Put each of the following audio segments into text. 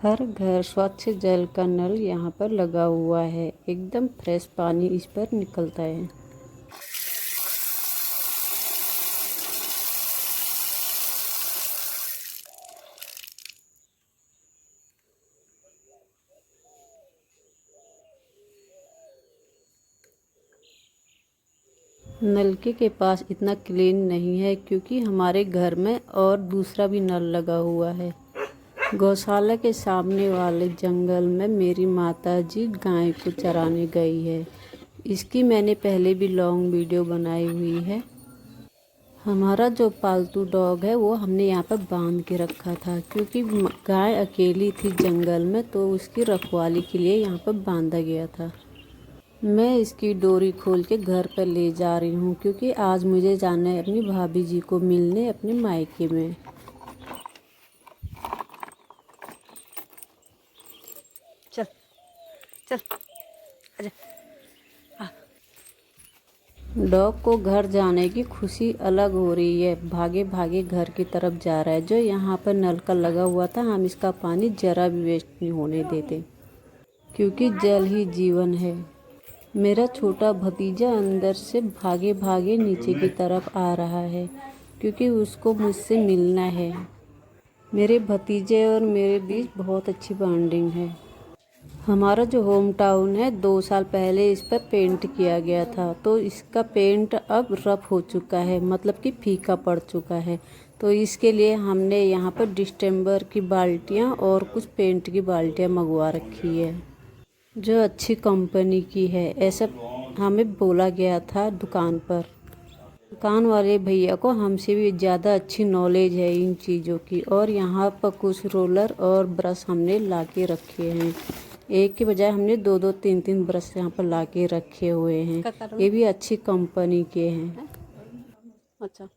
हर घर स्वच्छ जल का नल यहाँ पर लगा हुआ है। एकदम फ्रेश पानी इस पर निकलता है। नलके के पास इतना क्लीन नहीं है क्योंकि हमारे घर में और दूसरा भी नल लगा हुआ है। गौशाला के सामने वाले जंगल में मेरी माता जी गाय को चराने गई है। इसकी मैंने पहले भी लॉन्ग वीडियो बनाई हुई है। हमारा जो पालतू डॉग है वो हमने यहाँ पर बांध के रखा था क्योंकि गाय अकेली थी जंगल में, तो उसकी रखवाली के लिए यहाँ पर बांधा गया था। मैं इसकी डोरी खोल के घर पर ले जा रही हूँ क्योंकि आज मुझे जाना है अपनी भाभी जी को मिलने अपने मायके में। चल चल आजा। डॉग को घर जाने की खुशी अलग हो रही है। भागे भागे घर की तरफ जा रहा है। जो यहाँ पर नलका लगा हुआ था, हम इसका पानी जरा भी वेस्ट नहीं होने देते क्योंकि जल ही जीवन है। मेरा छोटा भतीजा अंदर से भागे भागे नीचे की तरफ आ रहा है क्योंकि उसको मुझसे मिलना है। मेरे भतीजे और मेरे बीच बहुत अच्छी बॉन्डिंग है। हमारा जो होम टाउन है 2 साल पहले इस पर पेंट किया गया था, तो इसका पेंट अब रफ हो चुका है, मतलब कि फीका पड़ चुका है। तो इसके लिए हमने यहाँ पर डिस्टेंबर की बाल्टियाँ और कुछ पेंट की बाल्टियाँ मंगवा रखी है जो अच्छी कंपनी की है, ऐसा हमें बोला गया था दुकान पर। दुकान वाले भैया को हमसे भी ज़्यादा अच्छी नॉलेज है इन चीज़ों की। और यहाँ पर कुछ रोलर और ब्रश हमने ला के रखे हैं। एक के बजाय हमने 2-2, 3-3 ब्रश यहाँ पर ला के रखे हुए हैं। ये भी अच्छी कंपनी के हैं। अच्छा,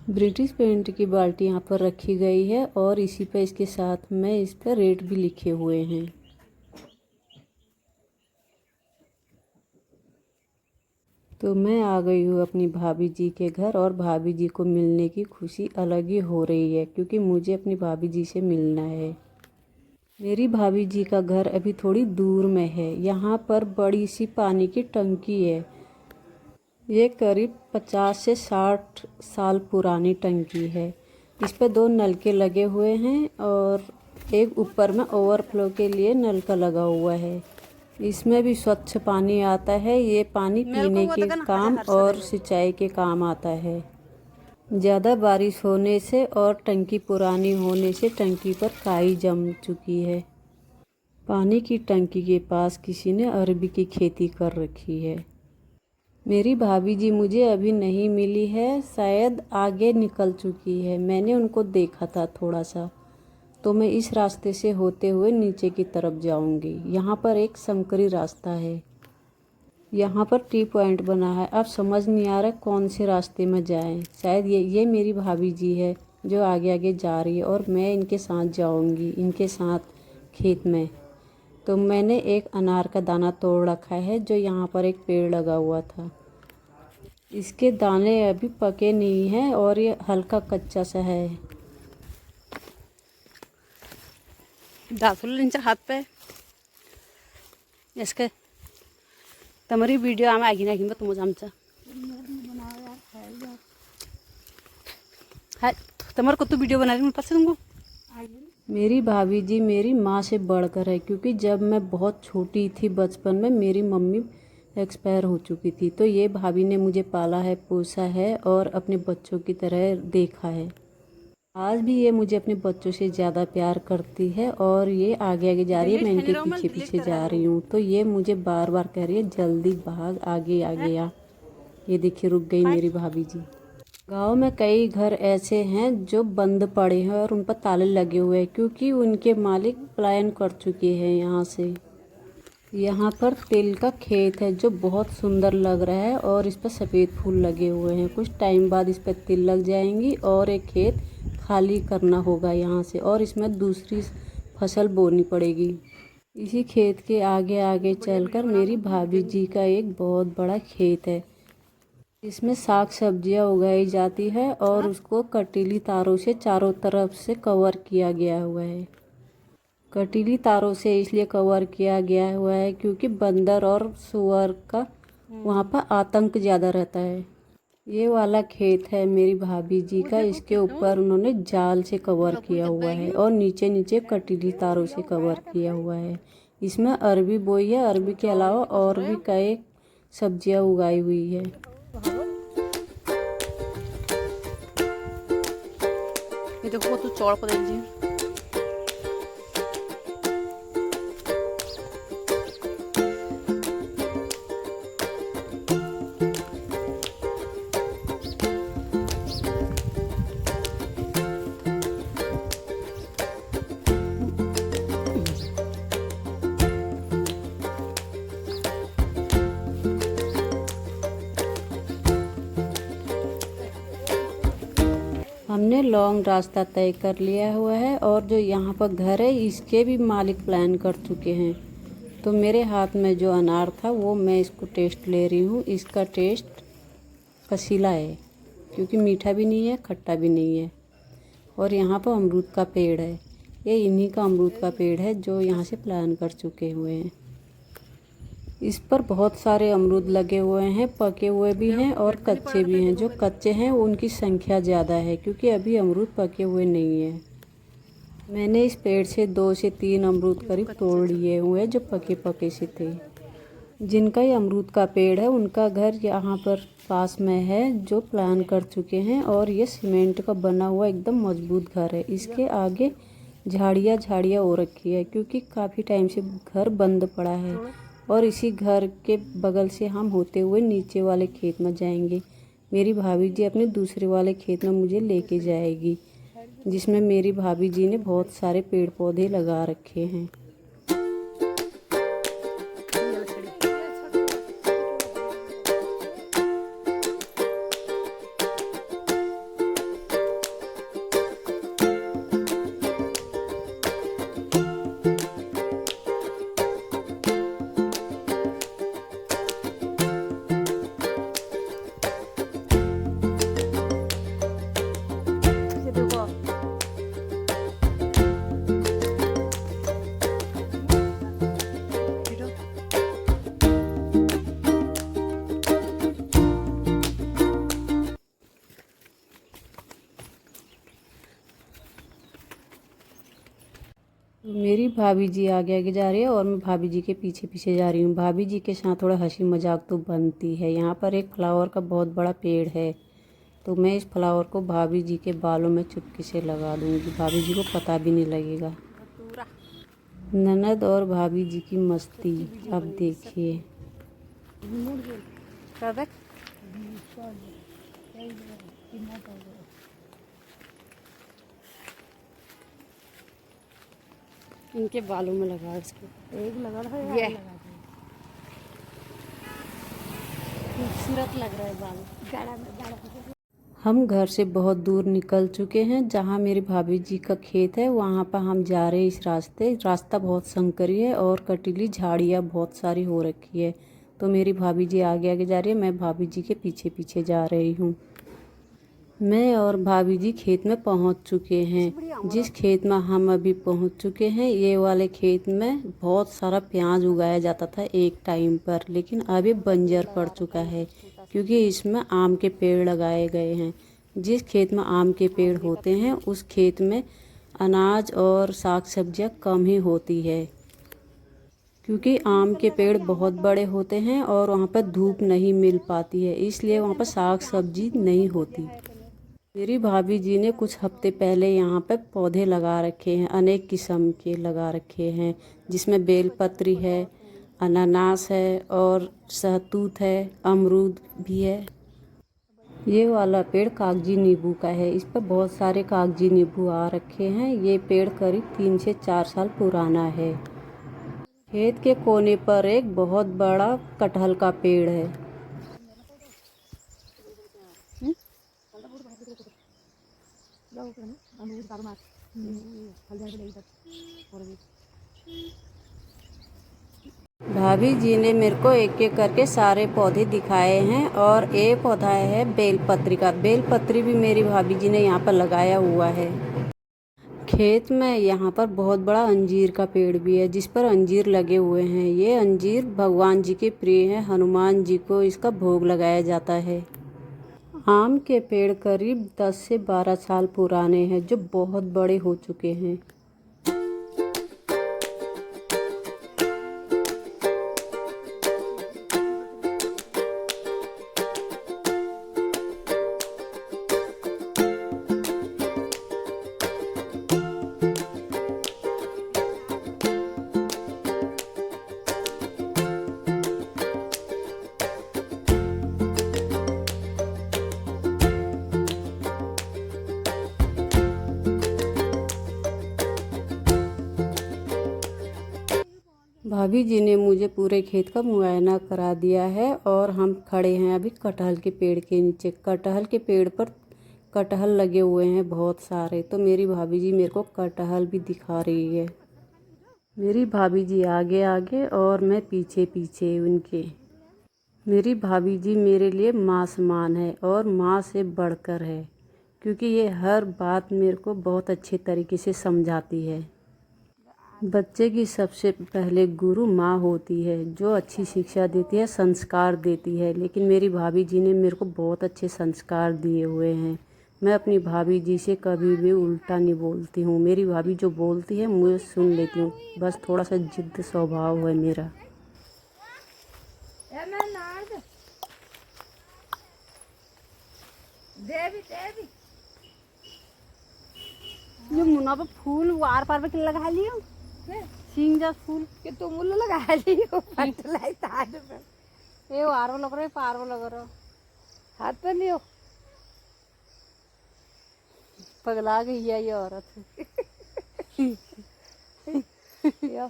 ब्रिटिश पेंट की बाल्टी यहाँ पर रखी गई है और इसी पर इसके साथ में इस पर रेट भी लिखे हुए हैं। तो मैं आ गई हूँ अपनी भाभी जी के घर और भाभी जी को मिलने की खुशी अलग ही हो रही है क्योंकि मुझे अपनी भाभी जी से मिलना है। मेरी भाभी जी का घर अभी थोड़ी दूर में है। यहाँ पर बड़ी सी पानी की टंकी है। ये करीब 50 से 60 साल पुरानी टंकी है। इस पर 2 नलके लगे हुए हैं और एक ऊपर में ओवरफ्लो के लिए नलका लगा हुआ है। इसमें भी स्वच्छ पानी आता है। ये पानी पीने के काम और सिंचाई के काम आता है। ज़्यादा बारिश होने से और टंकी पुरानी होने से टंकी पर काई जम चुकी है। पानी की टंकी के पास किसी ने अरबी की खेती कर रखी है। मेरी भाभी जी मुझे अभी नहीं मिली है, शायद आगे निकल चुकी है। मैंने उनको देखा था थोड़ा सा, तो मैं इस रास्ते से होते हुए नीचे की तरफ जाऊंगी। यहाँ पर एक संकरी रास्ता है। यहाँ पर टी पॉइंट बना है। अब समझ नहीं आ रहा कौन से रास्ते में जाएं। शायद ये मेरी भाभी जी है जो आगे आगे जा रही है और मैं इनके साथ जाऊंगी, इनके साथ खेत में। तो मैंने एक अनार का दाना तोड़ रखा है जो यहाँ पर एक पेड़ लगा हुआ था। इसके दाने अभी पके नहीं हैं और ये हल्का कच्चा सा है। दाखुल हाथ पे इसके तमरी वीडियो आम आगी ना किंमत तुम आमचा हाय तमर को तो वीडियो बना रही हूँ पास तुमको। मेरी भाभी जी मेरी माँ से बढ़कर है क्योंकि जब मैं बहुत छोटी थी बचपन में मेरी मम्मी एक्सपायर हो चुकी थी, तो ये भाभी ने मुझे पाला है, पोसा है और अपने बच्चों की तरह देखा है। आज भी ये मुझे अपने बच्चों से ज़्यादा प्यार करती है और ये आगे आगे जा रही है, मैं इनके पीछे पीछे जा रही हूँ। तो ये मुझे बार बार कह रही है जल्दी भाग, आगे आगे आ। ये देखिए रुक गई मेरी भाभी जी। गांव में कई घर ऐसे हैं जो बंद पड़े हैं और उन पर ताले लगे हुए हैं क्योंकि उनके मालिक पलायन कर चुके हैं यहाँ से। यहाँ पर तिल का खेत है जो बहुत सुंदर लग रहा है और इस पर सफ़ेद फूल लगे हुए हैं। कुछ टाइम बाद इस पर तिल लग जाएंगी और एक खेत खाली करना होगा यहाँ से और इसमें दूसरी फसल बोनी पड़ेगी। इसी खेत के आगे आगे चलकर मेरी भाभी जी का एक बहुत बड़ा खेत है। इसमें साग सब्जियाँ उगाई जाती है और उसको कटीली तारों से चारों तरफ से कवर किया गया हुआ है। कटीली तारों से इसलिए कवर किया गया हुआ है क्योंकि बंदर और सुअर का वहाँ पर आतंक ज़्यादा रहता है। ये वाला खेत है मेरी भाभी जी का, इसके ऊपर उन्होंने जाल से कवर किया हुआ है और नीचे नीचे कटीली तारों से कवर किया हुआ है। इसमें अरबी बोई है, अरबी के अलावा और भी कई सब्जियां उगाई हुई है। ये देखो तू चौड़ को देख जी। हमने लॉन्ग रास्ता तय कर लिया हुआ है और जो यहाँ पर घर है इसके भी मालिक प्लान कर चुके हैं। तो मेरे हाथ में जो अनार था वो मैं इसको टेस्ट ले रही हूँ। इसका टेस्ट कसीला है क्योंकि मीठा भी नहीं है, खट्टा भी नहीं है। और यहाँ पर अमरूद का पेड़ है, ये इन्हीं का अमरूद का पेड़ है जो यहाँ से प्लान कर चुके हुए हैं। इस पर बहुत सारे अमरूद लगे हुए हैं, पके हुए भी हैं और कच्चे भी हैं। जो कच्चे हैं उनकी संख्या ज़्यादा है क्योंकि अभी अमरूद पके हुए नहीं है। मैंने इस पेड़ से 2 से 3 अमरूद करीब तोड़ लिए हुए जो पके पके से थे। जिनका ये अमरूद का पेड़ है उनका घर यहाँ पर पास में है जो प्लान कर चुके हैं और ये सीमेंट का बना हुआ एकदम मजबूत घर है। इसके आगे झाड़ियाँ हो रखी है क्योंकि काफ़ी टाइम से घर बंद पड़ा है। और इसी घर के बगल से हम होते हुए नीचे वाले खेत में जाएंगे। मेरी भाभी जी अपने दूसरे वाले खेत में मुझे लेके जाएगी जिसमें मेरी भाभी जी ने बहुत सारे पेड़ पौधे लगा रखे हैं। मेरी भाभी जी आगे आगे जा रही है और मैं भाभी जी के पीछे पीछे जा रही हूँ। भाभी जी के साथ थोड़ा हंसी मजाक तो बनती है। यहाँ पर एक फ्लावर का बहुत बड़ा पेड़ है तो मैं इस फ्लावर को भाभी जी के बालों में चुपके से लगा दूँगी, भाभी जी को पता भी नहीं लगेगा। ननद और भाभी जी की मस्ती अब देखिए। इनके बालों में लगा इसको एक लगा रहा है, ये खूबसूरत लग रहा है बाल गाढ़ा में गाढ़ा। हम घर से बहुत दूर निकल चुके हैं। जहाँ मेरी भाभी जी का खेत है वहाँ पर हम जा रहे हैं। इस रास्ता बहुत संकरी है और कटीली झाड़ियाँ बहुत सारी हो रखी है। तो मेरी भाभी जी आगे आगे जा रही है, मैं भाभी जी के पीछे पीछे जा रही हूँ। मैं और भाभी जी खेत में पहुँच चुके हैं। जिस खेत में हम अभी पहुँच चुके हैं ये वाले खेत में बहुत सारा प्याज उगाया जाता था एक टाइम पर, लेकिन अभी बंजर पड़ चुका है क्योंकि इसमें आम के पेड़ लगाए गए हैं। जिस खेत में आम के पेड़ होते हैं उस खेत में अनाज और साग सब्जियां कम ही होती है क्योंकि आम के पेड़ बहुत बड़े होते हैं और वहाँ पर धूप नहीं मिल पाती है, इसलिए वहाँ पर साग सब्जी नहीं होती। मेरी भाभी जी ने कुछ हफ्ते पहले यहाँ पर पौधे लगा रखे हैं, अनेक किस्म के लगा रखे हैं जिसमें बेलपत्री है, अनानास है और सहतूत है, अमरूद भी है। ये वाला पेड़ कागजी नींबू का है, इस पर बहुत सारे कागजी नींबू आ रखे हैं। ये पेड़ करीब 3 से 4 साल पुराना है। खेत के कोने पर एक बहुत बड़ा कटहल का पेड़ है। भाभी जी ने मेरे को एक एक करके सारे पौधे दिखाए हैं और ये पौधा है बेलपत्री का। बेलपत्री भी मेरी भाभी जी ने यहाँ पर लगाया हुआ है। खेत में यहाँ पर बहुत बड़ा अंजीर का पेड़ भी है जिस पर अंजीर लगे हुए हैं। ये अंजीर भगवान जी के प्रिय हैं, हनुमान जी को इसका भोग लगाया जाता है। आम के पेड़ करीब 10 से 12 साल पुराने हैं जो बहुत बड़े हो चुके हैं। भाभी जी ने मुझे पूरे खेत का मुआयना करा दिया है और हम खड़े हैं अभी कटहल के पेड़ के नीचे। कटहल के पेड़ पर कटहल लगे हुए हैं बहुत सारे, तो मेरी भाभी जी मेरे को कटहल भी दिखा रही है। मेरी भाभी जी आगे आगे और मैं पीछे पीछे उनके। मेरी भाभी जी मेरे लिए माँ समान है और माँ से बढ़कर है, क्योंकि ये हर बात मेरे को बहुत अच्छे तरीके से समझाती है। बच्चे की सबसे पहले गुरु माँ होती है, जो अच्छी शिक्षा देती है, संस्कार देती है। लेकिन मेरी भाभी जी ने मेरे को बहुत अच्छे संस्कार दिए हुए हैं। मैं अपनी भाभी जी से कभी भी उल्टा नहीं बोलती हूँ। मेरी भाभी जो बोलती है मुझे सुन लेती हूँ। बस थोड़ा सा जिद्द स्वभाव है मेरा। ये मुन्ना पे फूल वार पार पे लगा लियो सिंग जा फूल कि तुम उल्लू लगा लियो पटलाई तार पे ये वार लग रहा है पार लग रहा हाथ पे लियो पगला गई है ये औरत। यो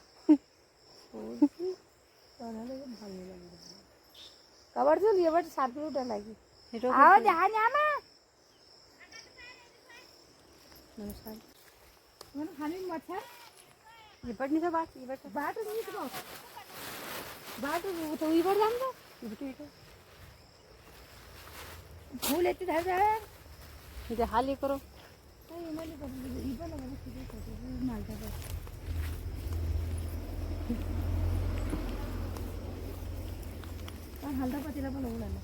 कवर जो लिए बट साथ में उठा लगी आओ जहाँ जाना मैंने खाने में मच्छर ये बट नहीं था बात नहीं तो बात तो ये बढ़ जान दो फूल लेते धर जाए मुझे हाल ये करो ये मैंने ये वाला मैंने सीधे कर मालता है हल्दा पतीला पण उडाला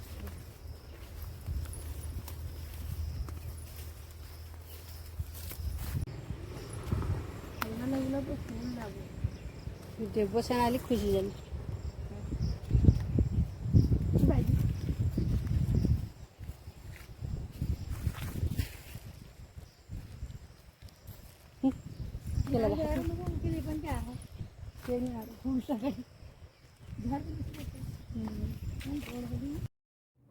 देवसेना आली खुशी झाली।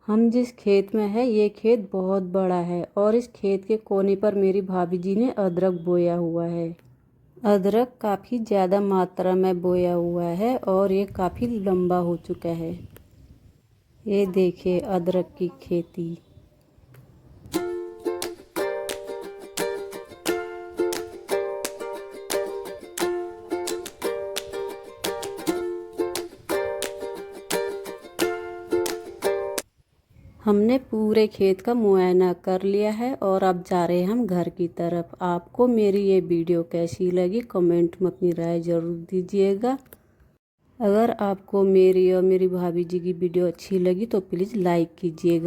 हम जिस खेत में है ये खेत बहुत बड़ा है और इस खेत के कोने पर मेरी भाभी जी ने अदरक बोया हुआ है। अदरक काफ़ी ज़्यादा मात्रा में बोया हुआ है और ये काफ़ी लंबा हो चुका है। ये देखिए अदरक की खेती। हमने पूरे खेत का मुआयना कर लिया है और अब जा रहे हैं हम घर की तरफ। आपको मेरी ये वीडियो कैसी लगी कमेंट में अपनी राय ज़रूर दीजिएगा। अगर आपको मेरी और मेरी भाभी जी की वीडियो अच्छी लगी तो प्लीज़ लाइक कीजिएगा।